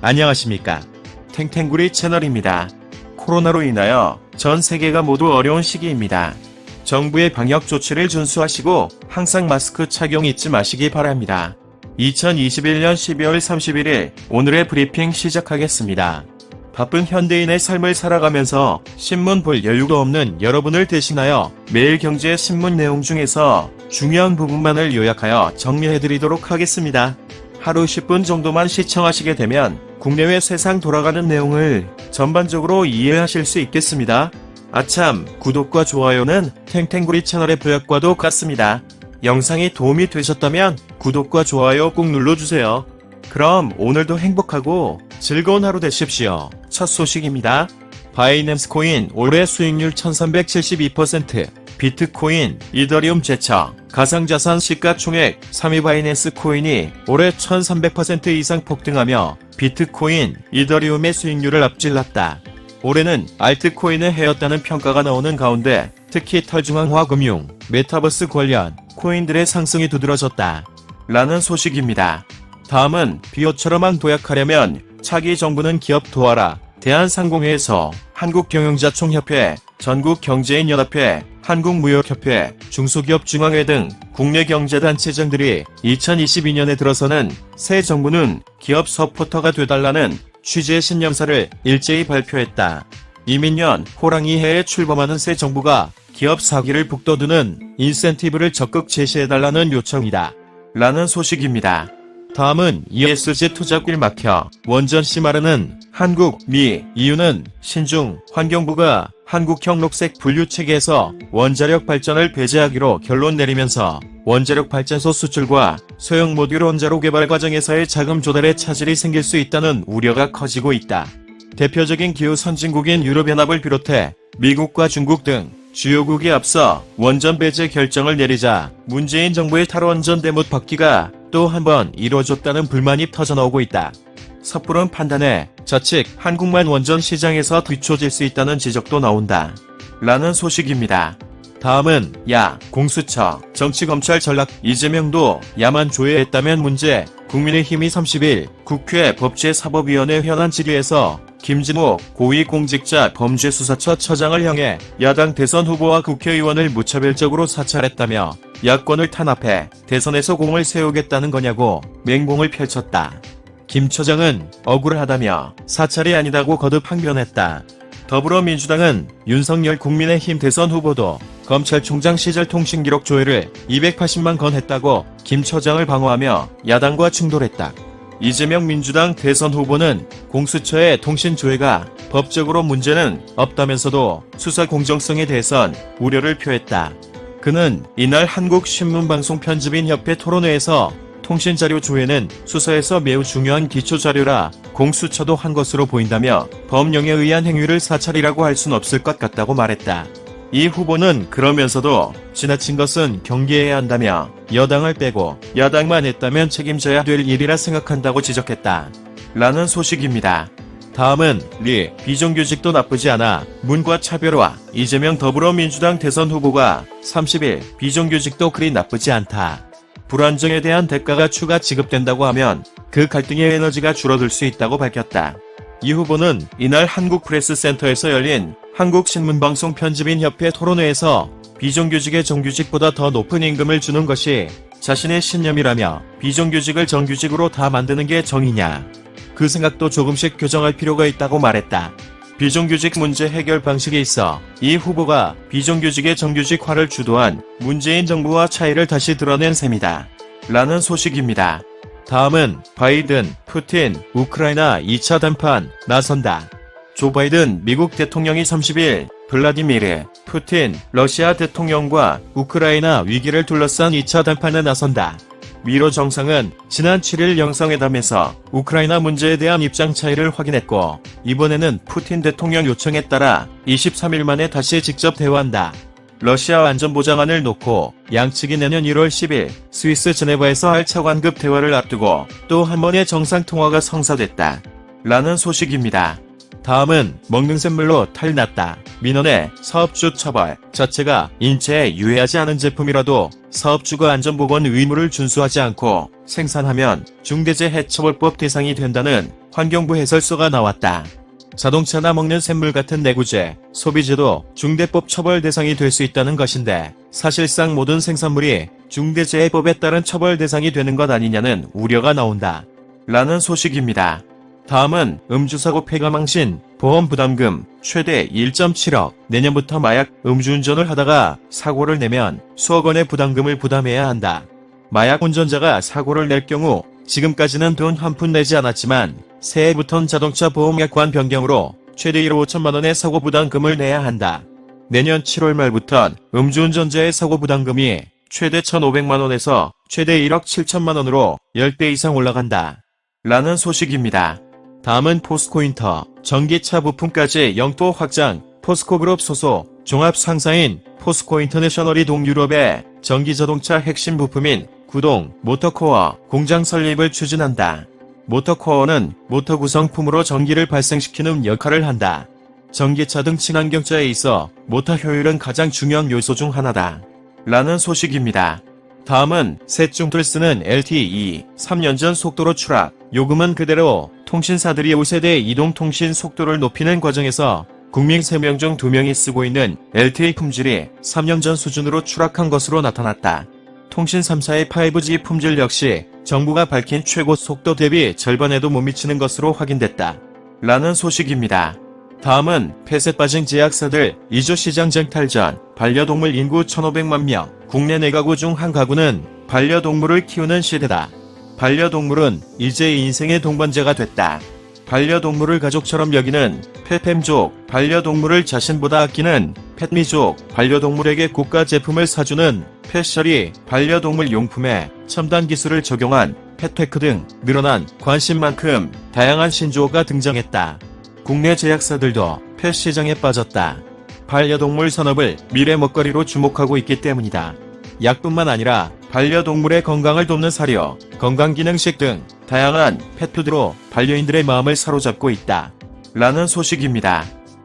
안녕하십니까. 탱탱구리 채널입니다. 코로나로 인하여 전 세계가 모두 어려운 시기입니다. 정부의 방역 조치를 준수하시고 항상 마스크 착용 잊지 마시기 바랍니다. 2021년 12월 31일 오늘의 브리핑 시작하겠습니다. 바쁜 현대인의 삶을 살아가면서 신문 볼 여유가 없는 여러분을 대신하여 매일 경제 신문 내용 중에서 중요한 부분만을 요약하여 정리해드리도록 하겠습니다. 하루 10분 정도만 시청하시게 되면 국내외 세상 돌아가는 내용을 전반적으로 이해하실 수 있겠습니다. 아참, 구독과 좋아요는 탱탱구리 채널의 부역과도 같습니다. 영상이 도움이 되셨다면 구독과 좋아요 꼭 눌러주세요. 그럼 오늘도 행복하고 즐거운 하루 되십시오. 첫 소식입니다. 바이낸스 코인 올해 수익률 1372%, 비트코인, 이더리움 제쳐, 가상자산 시가총액 3위 바이낸스 코인이 올해 1300% 이상 폭등하며 비트코인, 이더리움의 수익률을 앞질렀다. 올해는 알트코인을 해였다는 평가가 나오는 가운데 특히 탈중앙화 금융, 메타버스 관련 코인들의 상승이 두드러졌다. 라는 소식입니다. 다음은 비옷처럼 도약하려면 차기 정부는 기업 도와라. 대한상공회에서 한국경영자총협회, 전국경제인연합회, 한국무역협회, 중소기업중앙회 등 국내 경제단체장들이 2022년에 들어서는 새 정부는 기업 서포터가 되달라는 취지의 신년사를 일제히 발표했다. 이민년 호랑이해에 출범하는 새 정부가 기업 사기를 북돋우는 인센티브를 적극 제시해달라는 요청이다. 라는 소식입니다. 다음은 ESG 투자길 막혀 원전시 마르는 한국, 미, EU는 신중 환경부가 한국형 녹색 분류체계에서 원자력 발전을 배제하기로 결론 내리면서 원자력 발전소 수출과 소형 모듈 원자로 개발 과정에서의 자금 조달에 차질이 생길 수 있다는 우려가 커지고 있다. 대표적인 기후 선진국인 유럽연합을 비롯해 미국과 중국 등 주요국이 앞서 원전 배제 결정을 내리자 문재인 정부의 탈원전 대못 받기가 또 한 번 이뤄졌다는 불만이 터져나오고 있다. 섣부른 판단에 자칫 한국만 원전 시장에서 뒤처질 수 있다는 지적도 나온다. 라는 소식입니다. 다음은 공수처, 정치검찰 전락, 이재명도 야만 조회했다면 문제, 국민의힘이 30일 국회 법제사법위원회 현안 질의에서 김진욱 고위공직자 범죄수사처 처장을 향해 야당 대선 후보와 국회의원을 무차별적으로 사찰했다며 야권을 탄압해 대선에서 공을 세우겠다는 거냐고 맹공을 펼쳤다. 김 처장은 억울하다며 사찰이 아니다고 거듭 항변했다. 더불어민주당은 윤석열 국민의힘 대선 후보도 검찰총장 시절 통신기록 조회를 280만 건 했다고 김 처장을 방어하며 야당과 충돌했다. 이재명 민주당 대선 후보는 공수처의 통신 조회가 법적으로 문제는 없다면서도 수사 공정성에 대해선 우려를 표했다. 그는 이날 한국신문방송편집인협회 토론회에서 통신자료 조회는 수사에서 매우 중요한 기초자료라 공수처도 한 것으로 보인다며 법령에 의한 행위를 사찰이라고 할 순 없을 것 같다고 말했다. 이 후보는 그러면서도 지나친 것은 경계해야 한다며 여당을 빼고 야당만 했다면 책임져야 될 일이라 생각한다고 지적했다. 라는 소식입니다. 다음은 비정규직도 나쁘지 않아 문과 차별화, 이재명 더불어민주당 대선 후보가 30일 비정규직도 그리 나쁘지 않다. 불안정에 대한 대가가 추가 지급된다고 하면 그 갈등의 에너지가 줄어들 수 있다고 밝혔다. 이 후보는 이날 한국프레스센터에서 열린 한국신문방송편집인협회 토론회에서 비정규직의 정규직보다 더 높은 임금을 주는 것이 자신의 신념이라며 비정규직을 정규직으로 다 만드는 게 정의냐. 그 생각도 조금씩 교정할 필요가 있다고 말했다. 비정규직 문제 해결 방식에 있어 이 후보가 비정규직의 정규직화를 주도한 문재인 정부와 차이를 다시 드러낸 셈이다. 라는 소식입니다. 다음은 바이든, 푸틴, 우크라이나 2차談判 나선다. 조 바이든 미국 대통령이 30일 블라디미르 푸틴 러시아 대통령과 우크라이나 위기를 둘러싼 2차談判에 나선다. 미러 정상은 지난 7일 영상회담에서 우크라이나 문제에 대한 입장 차이를 확인했고 이번에는 푸틴 대통령 요청에 따라 23일 만에 다시 직접 대화한다. 러시아 안전보장안을 놓고 양측이 내년 1월 10일 스위스 제네바에서 할 차관급 대화를 앞두고 또 한 번의 정상통화가 성사됐다. 라는 소식입니다. 다음은 먹는 샘물로 탈났다. 민원의 사업주 처벌 자체가 인체에 유해하지 않은 제품이라도 사업주가 안전보건 의무를 준수하지 않고 생산하면 중대재해처벌법 대상이 된다는 환경부 해설서가 나왔다. 자동차나 먹는 샘물 같은 내구재, 소비재도 중대법 처벌 대상이 될 수 있다는 것인데 사실상 모든 생산물이 중대재해법에 따른 처벌 대상이 되는 것 아니냐는 우려가 나온다. 라는 소식입니다. 다음은 음주사고 폐가망신, 보험부담금 최대 1.7억, 내년부터 마약, 음주운전을 하다가 사고를 내면 수억 원의 부담금을 부담해야 한다. 마약 운전자가 사고를 낼 경우 지금까지는 돈 한 푼 내지 않았지만 새해부턴 자동차 보험약관 변경으로 최대 1억 5천만 원의 사고 부담금을 내야 한다. 내년 7월 말부턴 음주운전자의 사고 부담금이 최대 1,500만 원에서 최대 1억 7천만 원으로 10배 이상 올라간다. 라는 소식입니다. 다음은 포스코인터, 전기차 부품까지 영도 확장, 포스코그룹 소속 종합상사인 포스코인터내셔널이 동유럽의 전기자동차 핵심 부품인 구동, 모터코어 공장 설립을 추진한다. 모터코어는 모터 구성품으로 전기를 발생시키는 역할을 한다. 전기차 등 친환경차에 있어 모터 효율은 가장 중요한 요소 중 하나다. 라는 소식입니다. 다음은 셋 중들 쓰는 LTE 3년 전 속도로 추락, 요금은 그대로. 통신사들이 5세대 이동통신 속도를 높이는 과정에서 국민 3명 중 2명이 쓰고 있는 LTE 품질이 3년 전 수준으로 추락한 것으로 나타났다. 통신 3사의 5G 품질 역시 정부가 밝힌 최고 속도 대비 절반에도 못 미치는 것으로 확인됐다. 라는 소식입니다. 다음은 폐쇄 빠진 제약사들 2조 시장 쟁탈전, 반려동물 인구 1,500만 명, 국내 4가구 중 1가구는 반려동물을 키우는 시대다. 반려동물은 이제 인생의 동반자가 됐다. 반려동물을 가족처럼 여기는 펫팸족, 반려동물을 자신보다 아끼는 펫미족, 반려동물에게 고가 제품을 사주는 펫셔리, 반려동물 용품에 첨단 기술을 적용한 펫테크 등 늘어난 관심만큼 다양한 신조어가 등장했다. 국내 제약사들도 펫 시장에 빠졌다. 반려동물 산업을 미래 먹거리로 주목하고 있기 때문이다. 약뿐만 아니라 반려동물의 건강을 돕는 사료, 건강기능식 등 다양한 펫푸드로 반려인들의 마음을 사로잡고 있다. 라는 소식입니다.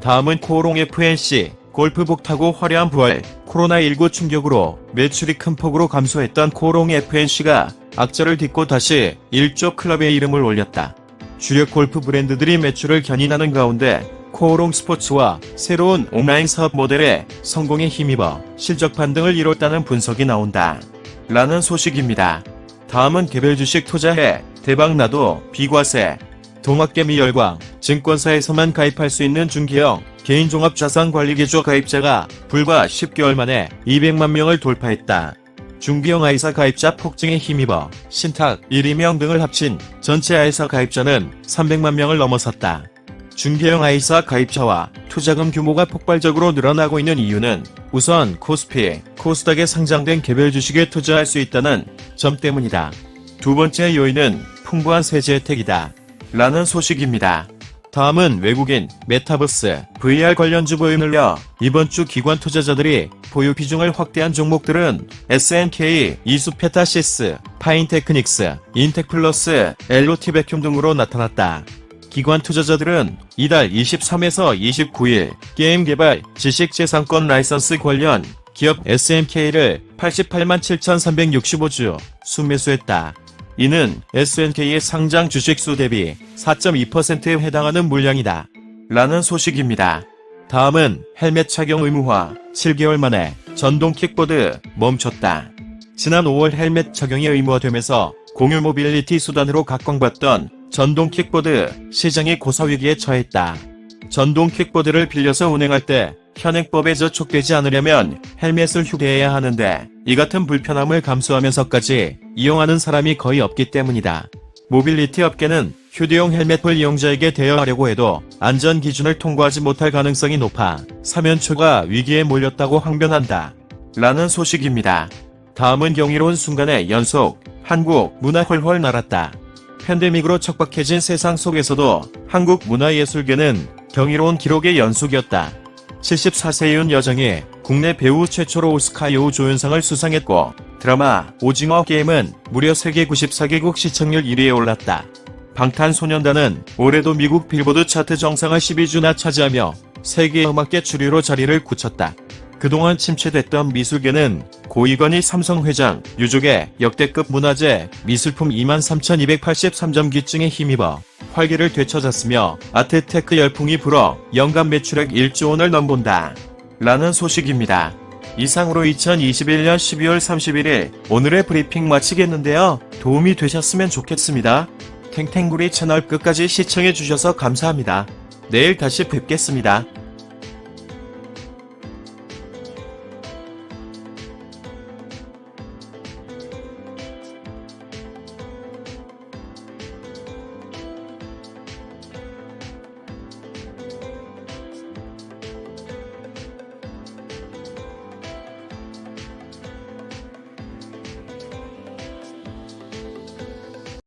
다음은 코오롱 FNC, 골프복 타고 화려한 부활, 코로나19 충격으로 매출이 큰 폭으로 감소했던 코오롱 FNC가 악재를 딛고 다시 1조 클럽의 이름을 올렸다. 주력 골프 브랜드들이 매출을 견인하는 가운데 코오롱 스포츠와 새로운 온라인 사업 모델에 성공에 힘입어 실적 반등을 이뤘다는 분석이 나온다. 라는 소식입니다. 다음은 개별 주식 투자해 대박나도 비과세, 동학개미 열광, 증권사에서만 가입할 수 있는 중개형 개인종합자산관리계좌 가입자가 불과 10개월 만에 200만 명을 돌파했다. 중개형 아이사 가입자 폭증에 힘입어 신탁, 1위명 등을 합친 전체 아이사 가입자는 300만 명을 넘어섰다. 중개형 아이사 가입자와 투자금 규모가 폭발적으로 늘어나고 있는 이유는 우선 코스피, 코스닥에 상장된 개별 주식에 투자할 수 있다는 점 때문이다. 두 번째 요인은 풍부한 세제 혜택이다. 라는 소식입니다. 다음은 외국인, 메타버스, VR 관련주 보유 늘려 이번 주 기관 투자자들이 보유 비중을 확대한 종목들은 SNK, 이수페타시스, 파인테크닉스, 인텍플러스, 엘로티베큐 등으로 나타났다. 기관 투자자들은 이달 23에서 29일 게임 개발, 지식재산권 라이선스 관련 기업 SNK를 88만 7,365주 순매수했다. 이는 SNK의 상장 주식수 대비 4.2%에 해당하는 물량이다. 라는 소식입니다. 다음은 헬멧 착용 의무화, 7개월 만에 전동 킥보드 멈췄다. 지난 5월 헬멧 착용이 의무화되면서 공유 모빌리티 수단으로 각광받던 전동 킥보드 시장이 고사위기에 처했다. 전동 킥보드를 빌려서 운행할 때 현행법에 저촉되지 않으려면 헬멧을 휴대해야 하는데 이 같은 불편함을 감수하면서까지 이용하는 사람이 거의 없기 때문이다. 모빌리티 업계는 휴대용 헬멧을 이용자에게 대여하려고 해도 안전 기준을 통과하지 못할 가능성이 높아 사면초가 위기에 몰렸다고 항변한다. 라는 소식입니다. 다음은 경이로운 순간의 연속, 한국 문화 헐헐 날았다. 팬데믹으로 척박해진 세상 속에서도 한국 문화예술계는 경이로운 기록의 연속이었다. 74세 윤 여정이 국내 배우 최초로 오스카 여우 조연상을 수상했고 드라마 오징어 게임은 무려 세계 94개국 시청률 1위에 올랐다. 방탄소년단은 올해도 미국 빌보드 차트 정상을 12주나 차지하며 세계 음악계 주류로 자리를 굳혔다. 그동안 침체됐던 미술계는 고이건희 삼성회장, 유족의 역대급 문화재, 미술품 23,283점 귀증에 힘입어 활기를 되찾았으며 아트테크 열풍이 불어 연간 매출액 1조 원을 넘본다. 라는 소식입니다. 이상으로 2021년 12월 31일 오늘의 브리핑 마치겠는데요. 도움이 되셨으면 좋겠습니다. 탱탱구리 채널 끝까지 시청해주셔서 감사합니다. 내일 다시 뵙겠습니다.